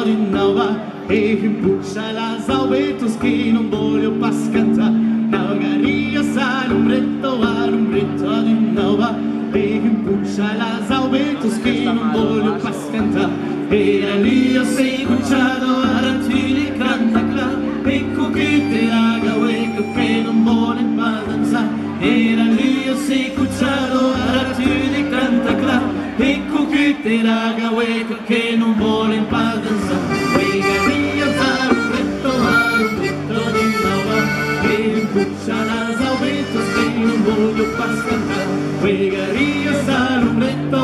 de nova e puxa las aumentos que não bolho pas cantar. Na hogaria alumbreto de nova e puxa las aumentos que não bolho pas cantar. E ali eu sei escuchado a ratini canta cla ecco che te raga ecco che non vuole pa danzar. E ali eu sei escuchado a ratini canta cla ecco che te raga ecco che non vuole pa danzar. Oigaria alumbreto de nova e puxa las aumentos que não bolho pas cantar. Oigaria alumbreto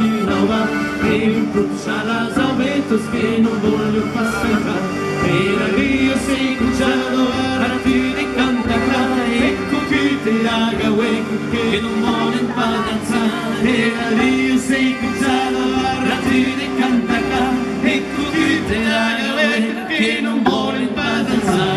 de nova e puxa las aumentos que não bolho pas cantar. E ali eu sei escuchado a ratini canta cla ecco che te raga ecco che non vuole pa danzar. E ali eu sei escuchado a ratini canta cla ecco che te raga ecco che non vuole pa danzar.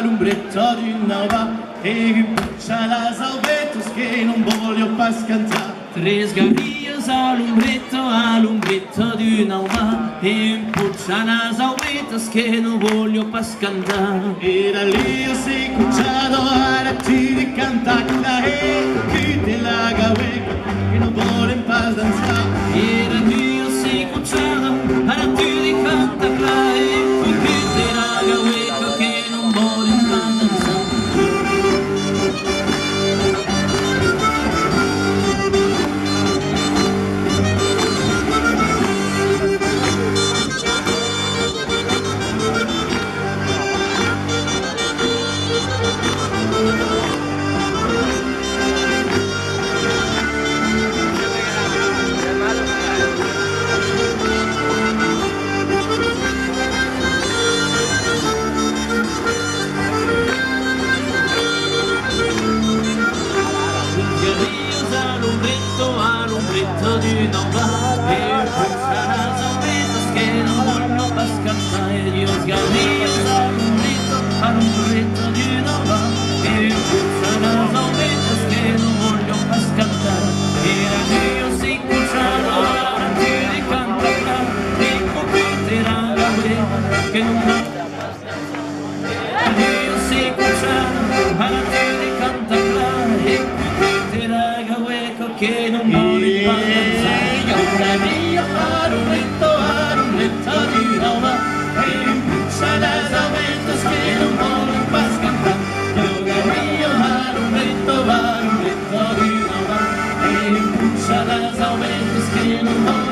Alumbreto de nova e puxa las aumentos que não voglio pas cantar. Três galinhas alumbreto de nova e puxa las aumentos que não voglio pas cantar. E dali eu sei escuchado a ratini canta cla ecco che te raga ecco che non vuole pas danzar. E dali eu sei escuchado a ratini canta cla ecco che te raga ecco che non vuole pas danzar. Alumbreto de nova e puxa las aumentos que não voglio pas cantar. E Dios galinhas alumbreto de nova e puxa las aumentos que não voglio pas cantar. E ali eu sei escuchado a ratini canta cla ecco che te raga che non voglio pas danzar. Ali eu sei escuchado a ratini canta cla ecco che te raga ecco che non vuole pa danzar. Oigaria alumbreto de nova e puxa las aumentos que non vuole pas cantar. Oigaria alumbreto de nova e puxa las aumentos que non vuole